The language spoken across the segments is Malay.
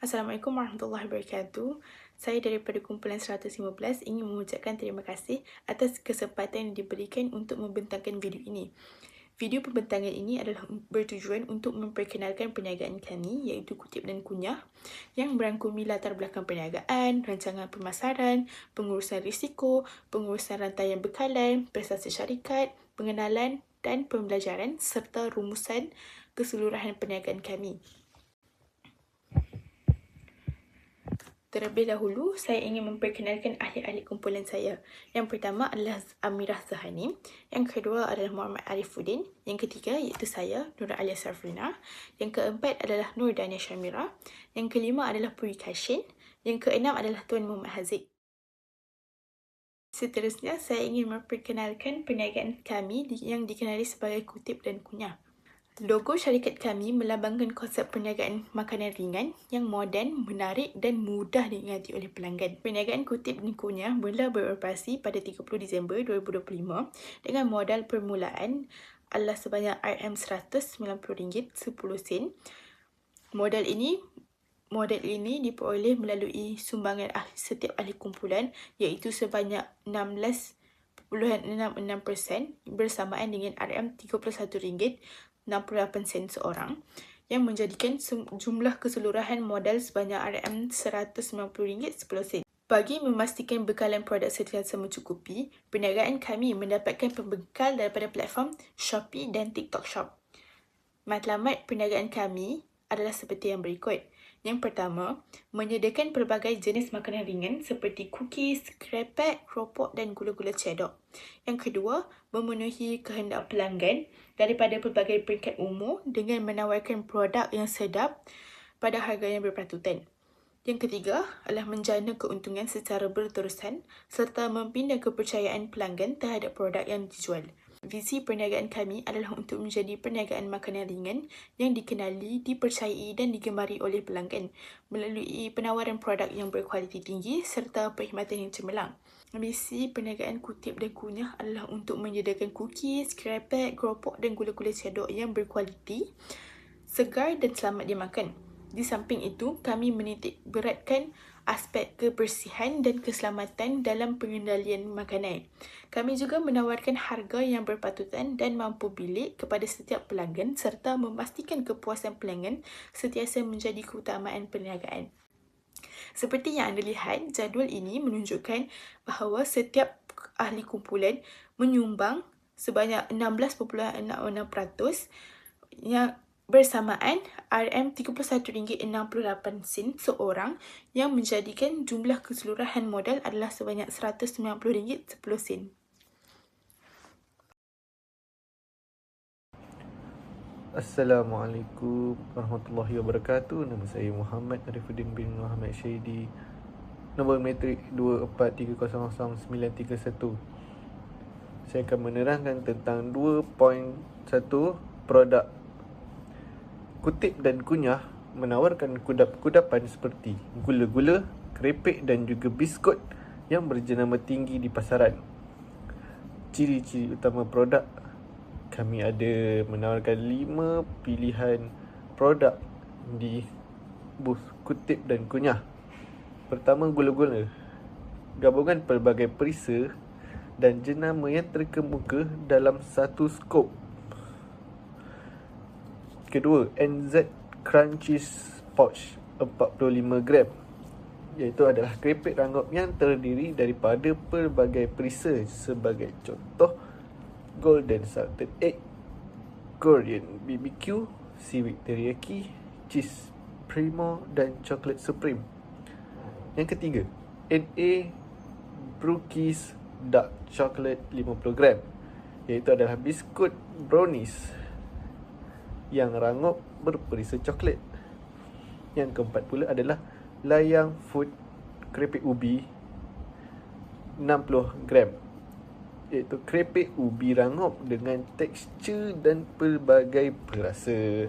Assalamualaikum warahmatullahi wabarakatuh. Saya daripada kumpulan 115 ingin mengucapkan terima kasih atas kesempatan yang diberikan untuk membentangkan video ini. Video pembentangan ini adalah bertujuan untuk memperkenalkan perniagaan kami iaitu Kutip dan Kunyah yang merangkumi latar belakang perniagaan, rancangan pemasaran, pengurusan risiko, pengurusan rantaian bekalan, prestasi syarikat, pengenalan dan pembelajaran serta rumusan keseluruhan perniagaan kami. Terlebih dahulu, saya ingin memperkenalkan ahli-ahli kumpulan saya. Yang pertama adalah Amirah Zahani, yang kedua adalah Muhammad Arifuddin, yang ketiga iaitu saya, Nura Alia Sarfrina, yang keempat adalah Nur Dania Syamira, yang kelima adalah Puri Kashin, yang keenam adalah Tuan Muhammad Haziq. Seterusnya, saya ingin memperkenalkan perniagaan kami yang dikenali sebagai Kutip dan Kunyah. Logo syarikat kami melambangkan konsep perniagaan makanan ringan yang moden, menarik dan mudah diingati oleh pelanggan. Perniagaan Kutip dan Kunyah mula beroperasi pada 30 Disember 2025 dengan modal permulaan adalah sebanyak RM190.10 sen. Modal ini diperoleh melalui sumbangan setiap ahli kumpulan iaitu sebanyak 16.66% bersamaan dengan RM31.68 seorang yang menjadikan jumlah keseluruhan modal sebanyak RM190.10 sen. Bagi memastikan bekalan produk sentiasa mencukupi, perniagaan kami mendapatkan pembekal daripada platform Shopee dan TikTok Shop. Matlamat perniagaan kami adalah seperti yang berikut. Yang pertama, menyediakan pelbagai jenis makanan ringan seperti cookies, krepek, keropok dan gula-gula cedok. Yang kedua, memenuhi kehendak pelanggan daripada pelbagai peringkat umur dengan menawarkan produk yang sedap pada harga yang berpatutan. Yang ketiga adalah menjana keuntungan secara berterusan serta membina kepercayaan pelanggan terhadap produk yang dijual. Visi perniagaan kami adalah untuk menjadi perniagaan makanan ringan yang dikenali, dipercayai dan digemari oleh pelanggan melalui penawaran produk yang berkualiti tinggi serta perkhidmatan yang cemerlang. Misi perniagaan Kutip dan Kunyah adalah untuk menyediakan cookies, krepek, keropok dan gula-gula cedok yang berkualiti, segar dan selamat dimakan. Di samping itu, kami menitik beratkan aspek kebersihan dan keselamatan dalam pengendalian makanan. Kami juga menawarkan harga yang berpatutan dan mampu bilik kepada setiap pelanggan serta memastikan kepuasan pelanggan sentiasa menjadi keutamaan perniagaan. Seperti yang anda lihat, jadual ini menunjukkan bahawa setiap ahli kumpulan menyumbang sebanyak 16.66% yang bersamaan RM31.68 seorang yang menjadikan jumlah keseluruhan modal adalah sebanyak RM190.10. Assalamualaikum warahmatullahi wabarakatuh. Nama saya Muhammad Arifuddin bin Muhammad Syahidi. Nombor metrik 24300931. Saya akan menerangkan tentang 2.1 produk Kutip dan Kunyah menawarkan kudapan seperti gula-gula, kerepek dan juga biskut yang berjenama tinggi di pasaran. Ciri-ciri utama produk, kami ada menawarkan 5 pilihan produk di booth Kutip dan Kunyah. Pertama, gula-gula. Gabungan pelbagai perisa dan jenama yang terkemuka dalam satu skop. Kedua, NZ Crunchies Pouch 45 gram, iaitu adalah kerepek rangup yang terdiri daripada pelbagai perisa sebagai contoh Golden Salted Egg, Korean BBQ, Seaweed Teriyaki, Cheese Primo dan Chocolate Supreme. Yang ketiga, NA Brookies Dark Chocolate 50 gram, iaitu adalah biskut brownies yang rangup berperisa coklat. Yang keempat pula adalah Layang Food Kerepek Ubi 60 gram, iaitu kerepek ubi rangup dengan tekstur dan pelbagai perasa.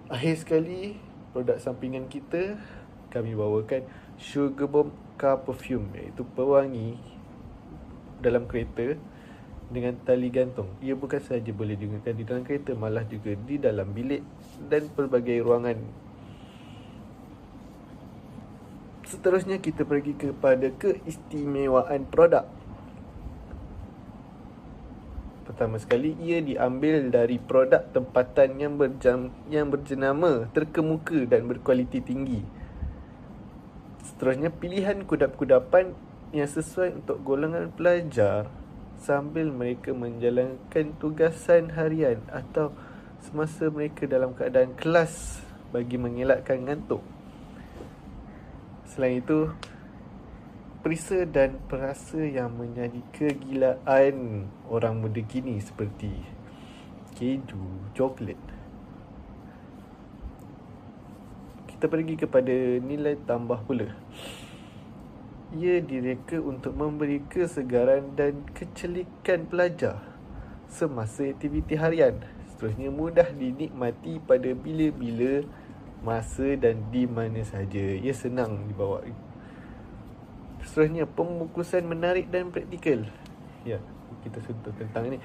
Akhir sekali, produk sampingan kita, kami bawakan Sugar Bomb Car Perfume, iaitu pewangi dalam kereta dengan tali gantung. Ia bukan sahaja boleh digunakan di dalam kereta, malah juga di dalam bilik dan pelbagai ruangan. Seterusnya kita pergi kepada keistimewaan produk. Pertama sekali, ia diambil dari produk tempatan yang berjenama, terkemuka dan berkualiti tinggi. Seterusnya, pilihan kudap-kudapan yang sesuai untuk golongan pelajar sambil mereka menjalankan tugasan harian atau semasa mereka dalam keadaan kelas bagi mengelakkan ngantuk. Selain itu, perisa dan perasa yang menjadi kegilaan orang muda kini seperti keju, coklat. Kita pergi kepada nilai tambah pula. Ia direka untuk memberi kesegaran dan kecelikan pelajar semasa aktiviti harian. Seterusnya, mudah dinikmati pada bila-bila masa dan di mana sahaja. Ia senang dibawa. Seterusnya, pembungkusan menarik dan praktikal. Ya, kita sentuh tentang ini.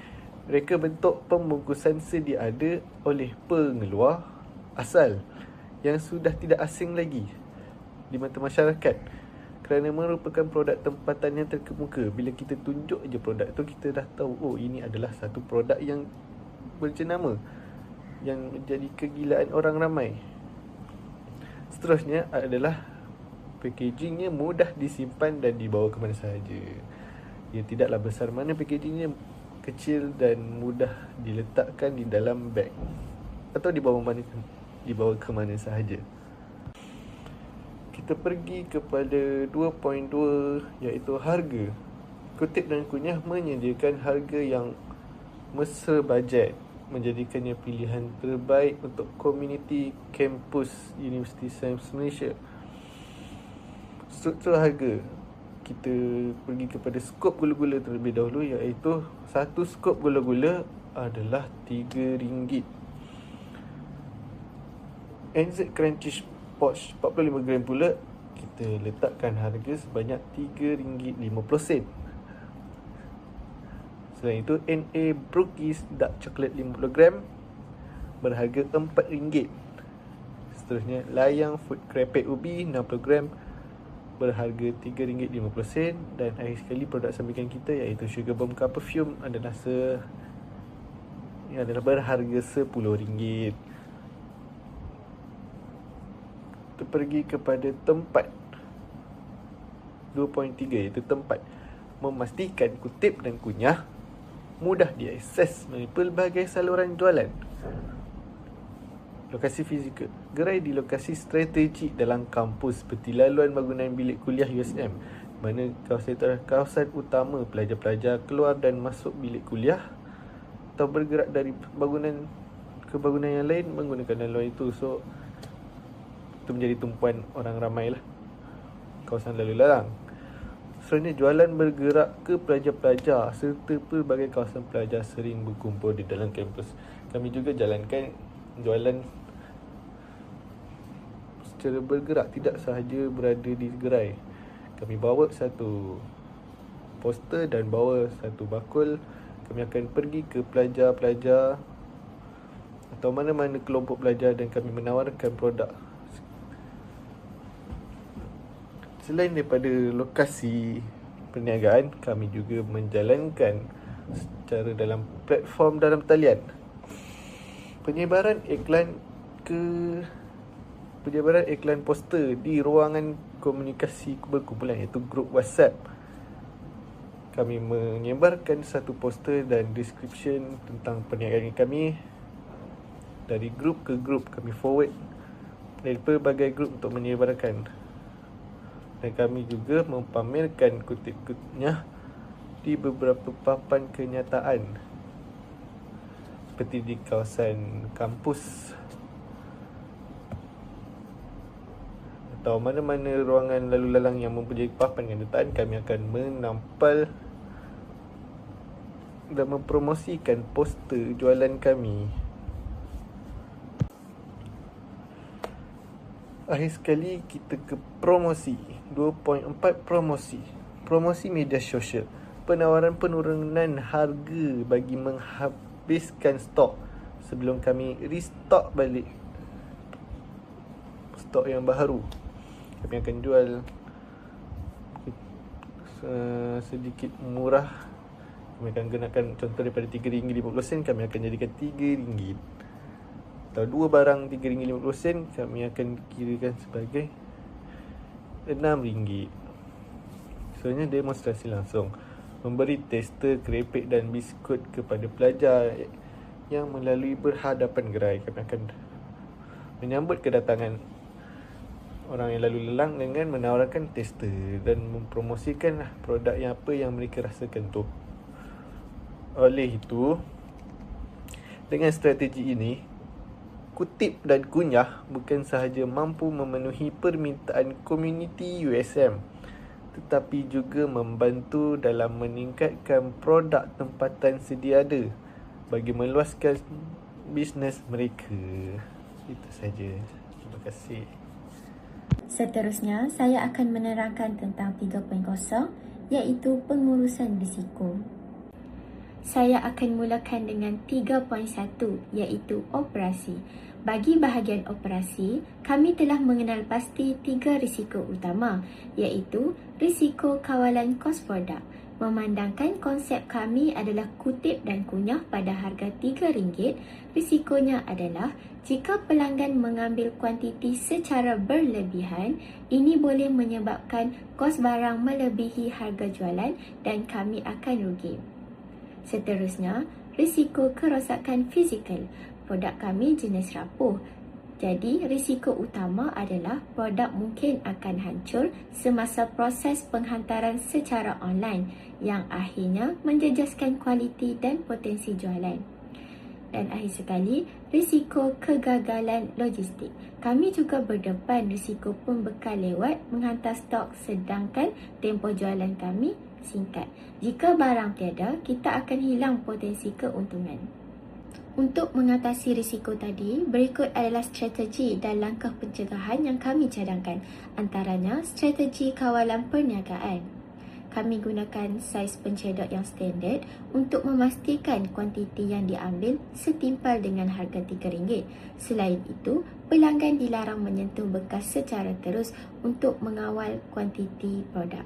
Reka bentuk pembungkusan sedia ada oleh pengeluar asal yang sudah tidak asing lagi di mata masyarakat, kerana merupakan produk tempatan yang terkemuka. Bila kita tunjuk je produk tu, kita dah tahu, oh, ini adalah satu produk yang berjenama, yang menjadi kegilaan orang ramai. Seterusnya adalah packagingnya mudah disimpan dan dibawa ke mana sahaja. Ia tidaklah besar mana, packagingnya kecil dan mudah diletakkan di dalam beg atau dibawa ke mana sahaja. Kita pergi kepada 2.2, iaitu harga. Kutip dan Kunyah menyediakan harga yang mesra bajet, menjadikannya pilihan terbaik untuk komuniti kampus Universiti Sains Malaysia. Struktur harga, kita pergi kepada skop gula-gula terlebih dahulu, iaitu satu skop gula-gula adalah RM3. NZ Crunchy Pouch 45 gram pula kita letakkan harga sebanyak RM3.50. Selain itu, NA Brookies Dark Chocolate 50 gram berharga RM4. Seterusnya, Layang Food Crepet Ubi 60 gram berharga RM3.50. Dan akhir sekali, produk sampingan kita iaitu Sugar Bomb Car Perfume adalah berharga RM10. Kita pergi kepada tempat 2.3, iaitu tempat. Memastikan kutip dan kunyah mudah diakses melalui pelbagai saluran jualan. Lokasi fizikal, gerai di lokasi strategik dalam kampus seperti laluan bangunan bilik kuliah USM, mana kawasan itu adalah kawasan utama pelajar-pelajar keluar dan masuk bilik kuliah atau bergerak dari bangunan ke bangunan yang lain menggunakan laluan itu. So, itu menjadi tumpuan orang ramai lah, kawasan lalu lalang. Selanjutnya, jualan bergerak ke pelajar-pelajar serta pelbagai kawasan pelajar sering berkumpul di dalam kampus. Kami juga jalankan jualan secara bergerak, tidak sahaja berada di gerai. Kami bawa satu poster dan bawa satu bakul. Kami akan pergi ke pelajar-pelajar atau mana-mana kelompok pelajar dan kami menawarkan produk. Selain daripada lokasi perniagaan, kami juga menjalankan secara dalam platform dalam talian penyebaran iklan poster di ruangan komunikasi berkumpulan, iaitu grup WhatsApp. Kami menyebarkan satu poster dan description tentang perniagaan kami dari grup ke grup. Kami forward dari pelbagai grup untuk menyebarkan. Dan kami juga mempamerkan kutip-kutipnya di beberapa papan kenyataan seperti di kawasan kampus atau mana-mana ruangan lalu lalang yang mempunyai papan kenyataan. Kami akan menampal dan mempromosikan poster jualan kami. Akhir sekali, kita ke promosi 2.4. Promosi media sosial. Penawaran penurunan harga bagi menghabiskan stok sebelum kami restock balik stok yang baru. kami akan jual sedikit murah. Kami akan gunakan contoh daripada RM3.50, kami akan jadikan RM3. Atau dua barang RM3.50, kami akan kirakan sebagai RM6. Sebenarnya demonstrasi langsung, memberi tester kerepek dan biskut kepada pelajar yang melalui berhadapan gerai. Kami akan menyambut kedatangan orang yang lalu lalang dengan menawarkan tester dan mempromosikan produk yang apa yang mereka rasakan tu. Oleh itu, dengan strategi ini, Kutip dan Kunyah bukan sahaja mampu memenuhi permintaan komuniti USM, tetapi juga membantu dalam meningkatkan produk tempatan sedia ada bagi meluaskan bisnes mereka. Itu saja. Terima kasih. Seterusnya, saya akan menerangkan tentang 3.0 iaitu pengurusan risiko. Saya akan mulakan dengan 3.1 iaitu operasi. Bagi bahagian operasi, kami telah mengenal pasti 3 risiko utama iaitu risiko kawalan kos produk. Memandangkan konsep kami adalah kutip dan kunyah pada harga RM3, risikonya adalah jika pelanggan mengambil kuantiti secara berlebihan, ini boleh menyebabkan kos barang melebihi harga jualan dan kami akan rugi. Seterusnya, risiko kerosakan fizikal. Produk kami jenis rapuh. Jadi, risiko utama adalah produk mungkin akan hancur semasa proses penghantaran secara online yang akhirnya menjejaskan kualiti dan potensi jualan. Dan akhir sekali, risiko kegagalan logistik. Kami juga berdepan risiko pembekal lewat menghantar stok sedangkan tempoh jualan kami singkat. Jika barang tiada, kita akan hilang potensi keuntungan. Untuk mengatasi risiko tadi, berikut adalah strategi dan langkah pencegahan yang kami cadangkan. Antaranya, strategi kawalan perniagaan. Kami gunakan saiz pencedok yang standard untuk memastikan kuantiti yang diambil setimpal dengan harga RM3. Selain itu, pelanggan dilarang menyentuh bekas secara terus untuk mengawal kuantiti produk.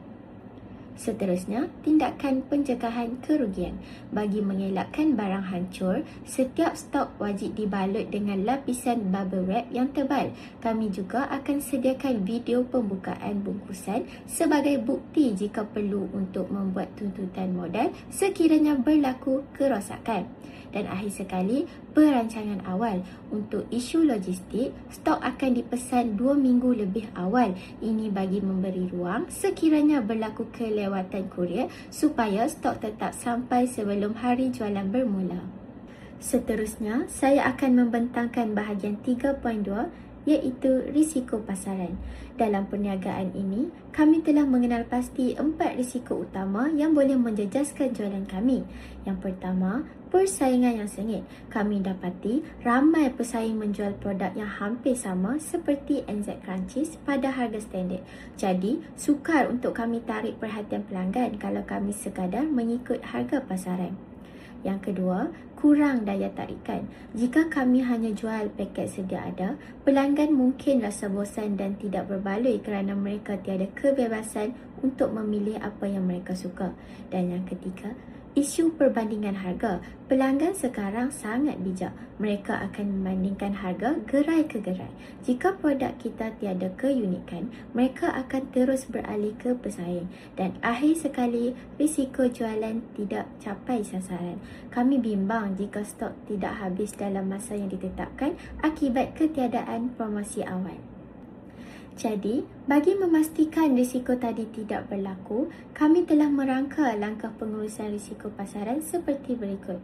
Seterusnya, tindakan pencegahan kerugian. Bagi mengelakkan barang hancur, setiap stok wajib dibalut dengan lapisan bubble wrap yang tebal. Kami juga akan sediakan video pembukaan bungkusan sebagai bukti jika perlu untuk membuat tuntutan modal sekiranya berlaku kerosakan. Dan akhir sekali, perancangan awal. Untuk isu logistik, stok akan dipesan 2 minggu lebih awal. Ini bagi memberi ruang sekiranya berlaku kelewatan kurier supaya stok tetap sampai sebelum hari jualan bermula. Seterusnya, saya akan membentangkan bahagian 3.2 iaitu risiko pasaran. Dalam perniagaan ini, kami telah mengenal pasti 4 risiko utama yang boleh menjejaskan jualan kami. Yang pertama, persaingan yang sengit. Kami dapati ramai pesaing menjual produk yang hampir sama seperti NZ Crunchies pada harga standard. Jadi, sukar untuk kami tarik perhatian pelanggan kalau kami sekadar mengikut harga pasaran. Yang kedua, kurang daya tarikan. Jika kami hanya jual paket sedia ada, pelanggan mungkin rasa bosan dan tidak berbaloi kerana mereka tiada kebebasan untuk memilih apa yang mereka suka. Dan yang ketiga, isu perbandingan harga. Pelanggan sekarang sangat bijak. Mereka akan membandingkan harga gerai ke gerai. Jika produk kita tiada keunikan, mereka akan terus beralih ke pesaing. Dan akhir sekali, risiko jualan tidak capai sasaran. Kami bimbang jika stok tidak habis dalam masa yang ditetapkan akibat ketiadaan promosi awal. Jadi, bagi memastikan risiko tadi tidak berlaku, kami telah merangka langkah pengurusan risiko pasaran seperti berikut.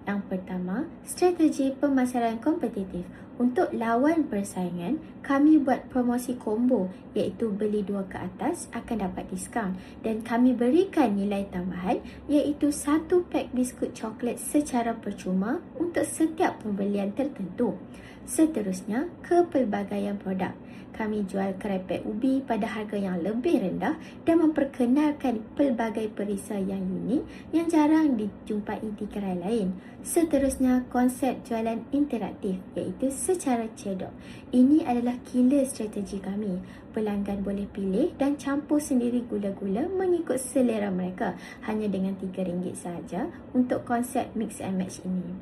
Yang pertama, strategi pemasaran kompetitif. Untuk lawan persaingan, kami buat promosi combo iaitu beli 2 ke atas akan dapat diskaun dan kami berikan nilai tambahan iaitu 1 pak biskut coklat secara percuma untuk setiap pembelian tertentu. Seterusnya, kepelbagaian produk. Kami jual kerepek ubi pada harga yang lebih rendah dan memperkenalkan pelbagai perisai yang unik yang jarang dijumpai di gerai lain. Seterusnya, konsep jualan interaktif iaitu secara cedok. Ini adalah killer strategi kami. Pelanggan boleh pilih dan campur sendiri gula-gula mengikut selera mereka hanya dengan RM3 sahaja untuk konsep mix and match ini.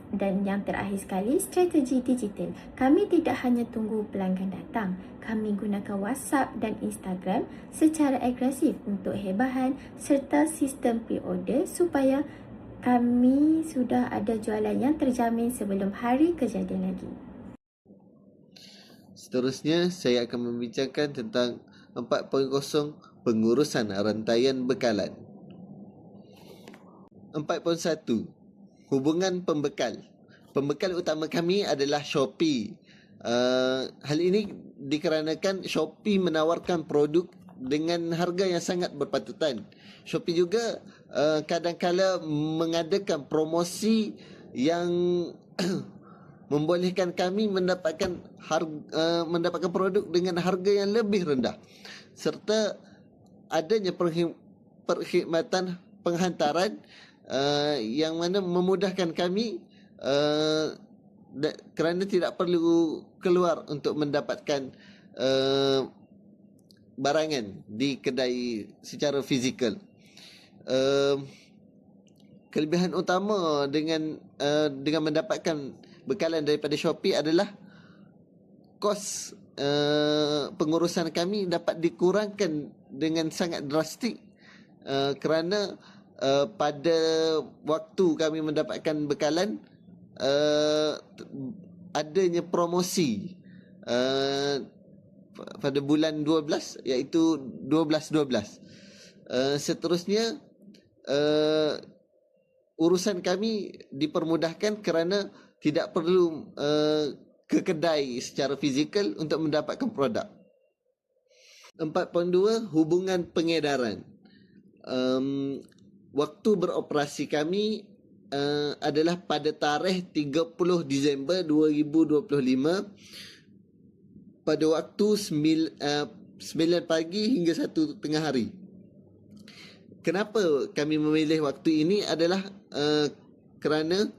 Dan yang terakhir sekali, strategi digital. Kami tidak hanya tunggu pelanggan datang. Kami gunakan WhatsApp dan Instagram secara agresif untuk hebahan serta sistem pre-order supaya kami sudah ada jualan yang terjamin sebelum hari kejadian lagi. Seterusnya, saya akan membincangkan tentang 4.0 pengurusan rantaian bekalan. 4.1 Hubungan pembekal. Pembekal utama kami adalah Shopee. Hal ini dikarenakan Shopee menawarkan produk dengan harga yang sangat berpatutan. Shopee juga kadang-kala mengadakan promosi yang membolehkan kami mendapatkan produk dengan harga yang lebih rendah, serta adanya perkhidmatan penghantaran yang mana memudahkan kami kerana tidak perlu keluar untuk mendapatkan barangan di kedai secara fizikal. Kelebihan utama dengan mendapatkan bekalan daripada Shopee adalah kos pengurusan kami dapat dikurangkan dengan sangat drastik kerana pada waktu kami mendapatkan bekalan adanya promosi pada bulan 12 iaitu 12/12. Seterusnya urusan kami dipermudahkan kerana tidak perlu ke kedai secara fizikal untuk mendapatkan produk. 4.2 Hubungan pengedaran. Waktu beroperasi kami adalah pada tarikh 30 Disember 2025 pada waktu 9 pagi hingga 1 tengah hari. Kenapa kami memilih waktu ini adalah kerana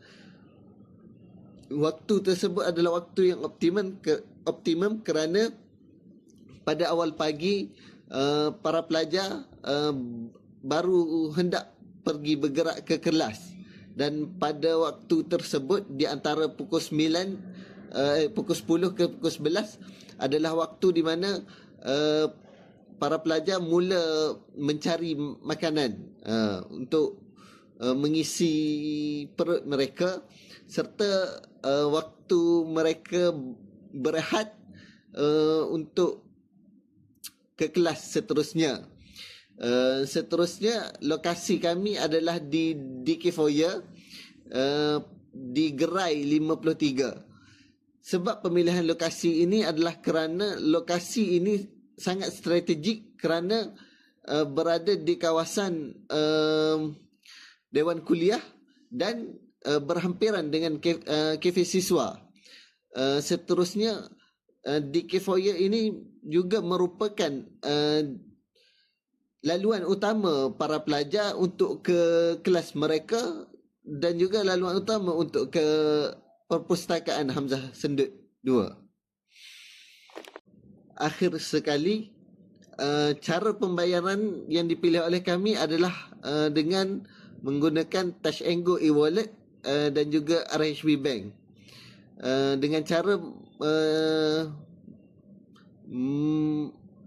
waktu tersebut adalah waktu yang optimum kerana pada awal pagi para pelajar baru hendak pergi bergerak ke kelas, dan pada waktu tersebut di antara pukul 10 ke pukul 11 adalah waktu di mana para pelajar mula mencari makanan untuk mengisi perut mereka, serta waktu mereka berehat untuk ke kelas seterusnya. Seterusnya, lokasi kami adalah di DK Foyer di Gerai 53. Sebab pemilihan lokasi ini adalah kerana lokasi ini sangat strategik kerana berada di kawasan Dewan Kuliah dan berhampiran dengan kafe siswa. Seterusnya, DK Foyer ini juga merupakan laluan utama para pelajar untuk ke kelas mereka dan juga laluan utama untuk ke perpustakaan Hamzah Sendut 2. Akhir sekali, cara pembayaran yang dipilih oleh kami adalah dengan menggunakan Touch 'n Go e-wallet dan juga RHB Bank. Dengan cara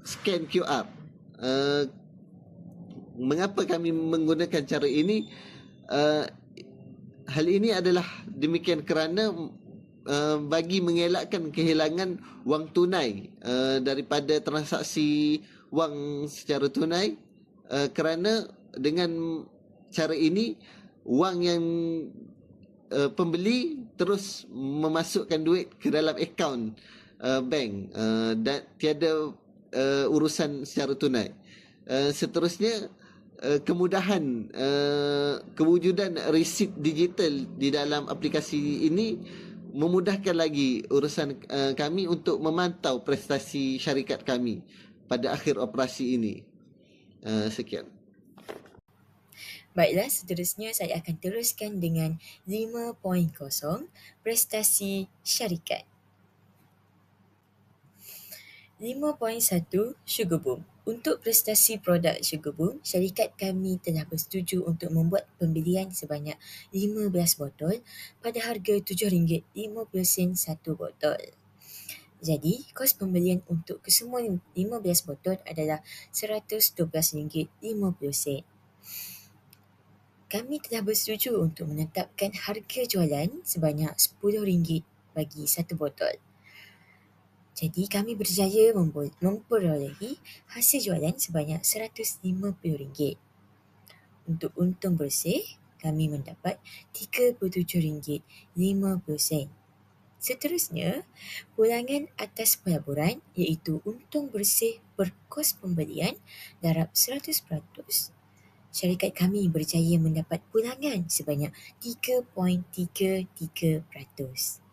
scan QR. Mengapa kami menggunakan cara ini? Hal ini adalah demikian kerana bagi mengelakkan kehilangan wang tunai daripada transaksi wang secara tunai, kerana dengan cara ini wang yang pembeli terus memasukkan duit ke dalam akaun bank dan tiada urusan secara tunai. Seterusnya, kewujudan resit digital di dalam aplikasi ini memudahkan lagi urusan kami untuk memantau prestasi syarikat kami pada akhir operasi ini. Sekian. Baiklah, seterusnya saya akan teruskan dengan 5.0 prestasi syarikat. 5.1 Sugar Boom. Untuk prestasi produk Sugar Boom, syarikat kami telah bersetuju untuk membuat pembelian sebanyak 15 botol pada harga RM7.50 satu botol. Jadi, kos pembelian untuk kesemua 15 botol adalah RM112.50. Kami telah bersetuju untuk menetapkan harga jualan sebanyak RM10 bagi satu botol. Jadi kami berjaya memperolehi hasil jualan sebanyak RM150. Untuk untung bersih, kami mendapat RM37.50. Seterusnya, pulangan atas pelaburan iaitu untung bersih per kos pembelian darab 100%. Syarikat kami berjaya mendapat pulangan sebanyak 3.33%.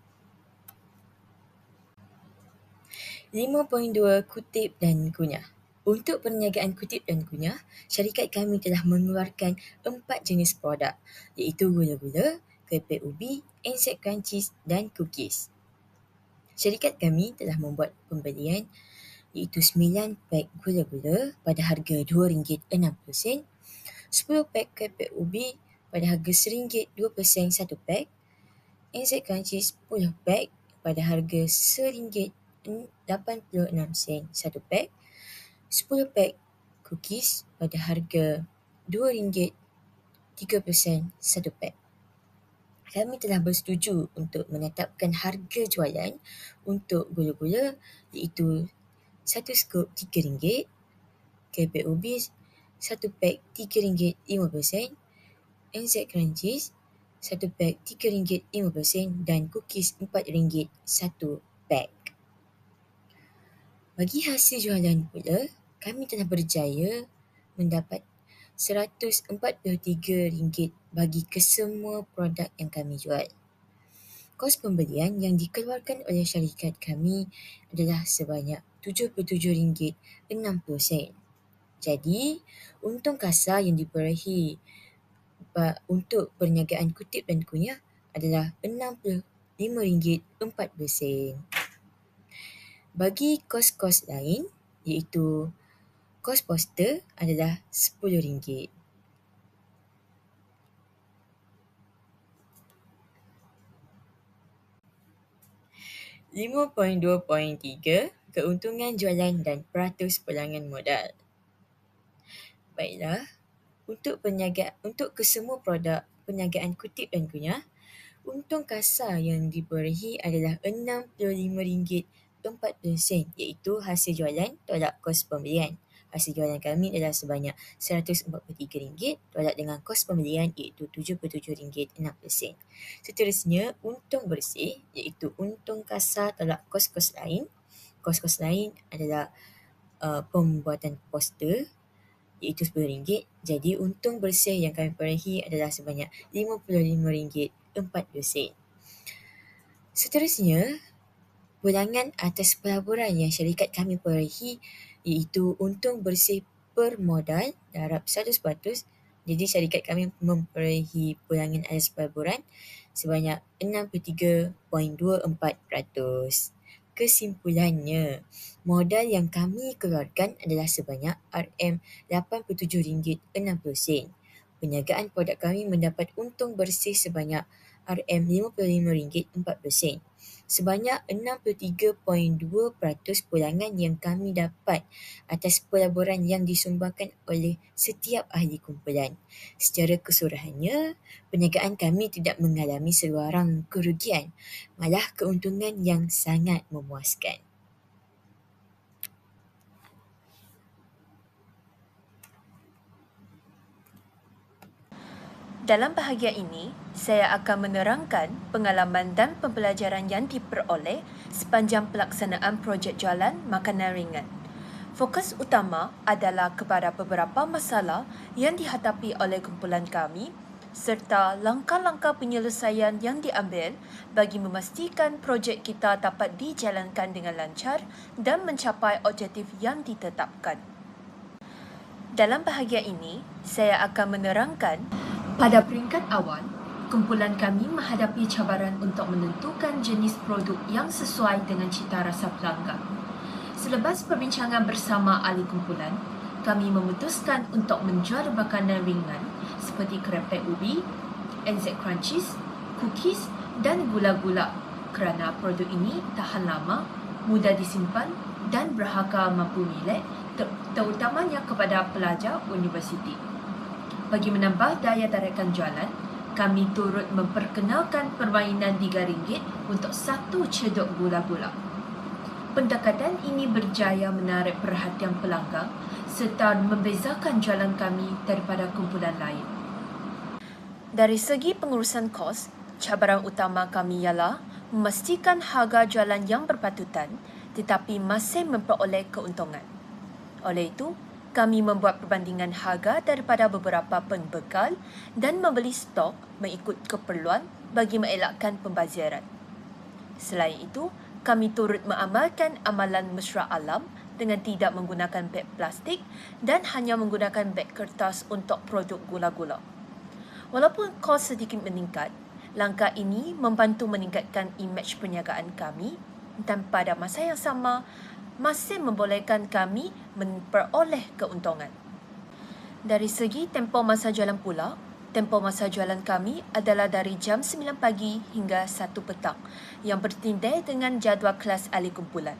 5.2 Kutip dan kunyah. Untuk perniagaan kutip dan kunyah, syarikat kami telah mengeluarkan 4 jenis produk iaitu gula-gula, keripik ubi, NZ Crunchies dan cookies. Syarikat kami telah membuat pembelian iaitu 9 pack gula-gula pada harga RM2.60, 10 pack keripik ubi pada harga RM1.20 satu pack, NZ Crunchies 10 pack pada harga RM1.86 satu pack, 10 pack cookies pada harga RM2.30 satu pack. Kami telah bersetuju untuk menetapkan harga jualan untuk gula-gula iaitu satu skop RM3, keripik ubi satu pack RM3.50, NZ Crunchies satu pack RM3.50 dan cookies RM4 satu pack. Bagi hasil jualan pula, kami telah berjaya mendapat RM143 bagi kesemua produk yang kami jual. Kos pembelian yang dikeluarkan oleh syarikat kami adalah sebanyak RM77.60. Jadi, untung kasar yang diperolehi untuk perniagaan kutip dan kunyah adalah RM65.40. Bagi kos-kos lain iaitu kos poster adalah RM10. 5.2.3 Keuntungan jualan dan peratus pulangan modal. Baiklah, untuk kesemua produk perniagaan kutip dan kunyah, untung kasar yang diperolehi adalah RM65.40 iaitu hasil jualan tolak kos pembelian. Hasil jualan kami adalah sebanyak RM143 tolak dengan kos pembelian iaitu RM77.60. Seterusnya, untung bersih iaitu untung kasar tolak kos-kos lain. Kos-kos lain adalah pembuatan poster iaitu RM10. Jadi untung bersih yang kami perolehi adalah sebanyak RM55.40. Seterusnya, pulangan atas pelaburan yang syarikat kami perolehi iaitu untung bersih per modal darab 100%. Jadi syarikat kami memperolehi pulangan atas pelaburan sebanyak 63.24%. Kesimpulannya, modal yang kami keluarkan adalah sebanyak RM87.60. Perniagaan produk kami mendapat untung bersih sebanyak RM55.40. Sebanyak 63.2% pulangan yang kami dapat atas pelaburan yang disumbangkan oleh setiap ahli kumpulan. Secara keseluruhannya, perniagaan kami tidak mengalami sebarang kerugian, malah keuntungan yang sangat memuaskan. Dalam bahagian ini, saya akan menerangkan pengalaman dan pembelajaran yang diperoleh sepanjang pelaksanaan projek jualan makanan ringan. Fokus utama adalah kepada beberapa masalah yang dihadapi oleh kumpulan kami serta langkah-langkah penyelesaian yang diambil bagi memastikan projek kita dapat dijalankan dengan lancar dan mencapai objektif yang ditetapkan. Dalam bahagian ini, saya akan menerangkan pada peringkat awal, kumpulan kami menghadapi cabaran untuk menentukan jenis produk yang sesuai dengan cita rasa pelanggan. Selepas perbincangan bersama ahli kumpulan, kami memutuskan untuk menjual makanan ringan seperti kerepek ubi, NZ Crunchies, cookies dan gula-gula kerana produk ini tahan lama, mudah disimpan dan berharga mampu milik, terutamanya kepada pelajar universiti. Bagi menambah daya tarikan jualan, kami turut memperkenalkan permainan RM3 untuk satu cedok gula-gula. Pendekatan ini berjaya menarik perhatian pelanggan serta membezakan jualan kami daripada kumpulan lain. Dari segi pengurusan kos, cabaran utama kami ialah memastikan harga jualan yang berpatutan tetapi masih memperoleh keuntungan. Oleh itu, kami membuat perbandingan harga daripada beberapa pembekal dan membeli stok mengikut keperluan bagi mengelakkan pembaziran. Selain itu, kami turut mengamalkan amalan mesra alam dengan tidak menggunakan beg plastik dan hanya menggunakan beg kertas untuk produk gula-gula. Walaupun kos sedikit meningkat, langkah ini membantu meningkatkan imej perniagaan kami dan pada masa yang sama masih membolehkan kami memperoleh keuntungan. Dari segi tempoh masa jualan pula, tempoh masa jualan kami adalah dari jam 9 pagi hingga 1 petang yang bertindai dengan jadual kelas ahli kumpulan.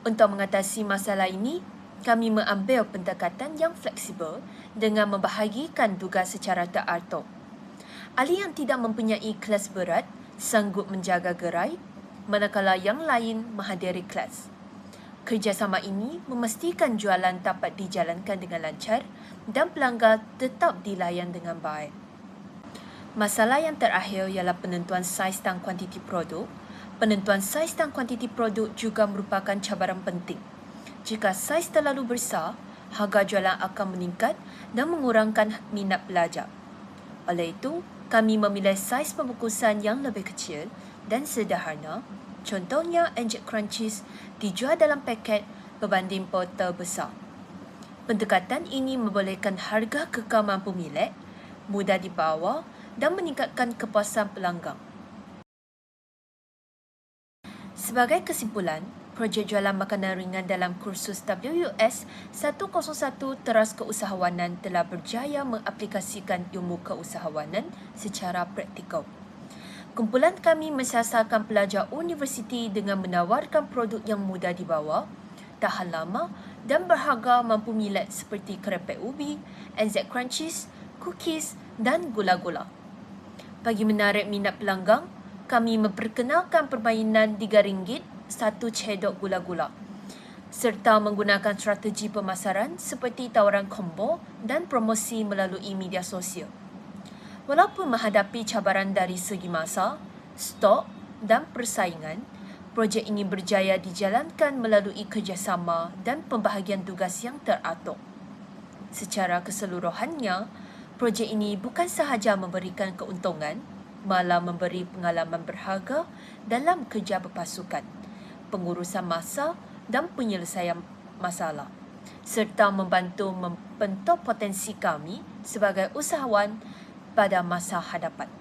Untuk mengatasi masalah ini, kami mengambil pendekatan yang fleksibel dengan membahagikan tugas secara teratur. Ahli yang tidak mempunyai kelas berat sanggup menjaga gerai, manakala yang lain menghadiri kelas. Kerjasama ini memastikan jualan dapat dijalankan dengan lancar dan pelanggan tetap dilayan dengan baik. Masalah yang terakhir ialah penentuan saiz dan kuantiti produk. Penentuan saiz dan kuantiti produk juga merupakan cabaran penting. Jika saiz terlalu besar, harga jualan akan meningkat dan mengurangkan minat pelajar. Oleh itu, kami memilih saiz pembungkusan yang lebih kecil dan sederhana. Contohnya, NZ Crunchies dijual dalam paket berbanding botol besar. Pendekatan ini membolehkan harga kekal mampu milik, mudah dibawa dan meningkatkan kepuasan pelanggan. Sebagai kesimpulan, projek jualan makanan ringan dalam kursus WUS 101 Teras Keusahawanan telah berjaya mengaplikasikan ilmu keusahawanan secara praktikal. Kumpulan kami mensasarkan pelajar universiti dengan menawarkan produk yang mudah dibawa, tahan lama dan berharga mampu milik seperti kerepek ubi, NZ Crunchies, cookies dan gula-gula. Bagi menarik minat pelanggan, kami memperkenalkan permainan RM3 satu cedok gula-gula serta menggunakan strategi pemasaran seperti tawaran combo dan promosi melalui media sosial. Walaupun menghadapi cabaran dari segi masa, stok dan persaingan, projek ini berjaya dijalankan melalui kerjasama dan pembahagian tugas yang teratur. Secara keseluruhannya, projek ini bukan sahaja memberikan keuntungan, malah memberi pengalaman berharga dalam kerja berpasukan, pengurusan masa dan penyelesaian masalah, serta membantu membentuk potensi kami sebagai usahawan pada masa hadapan.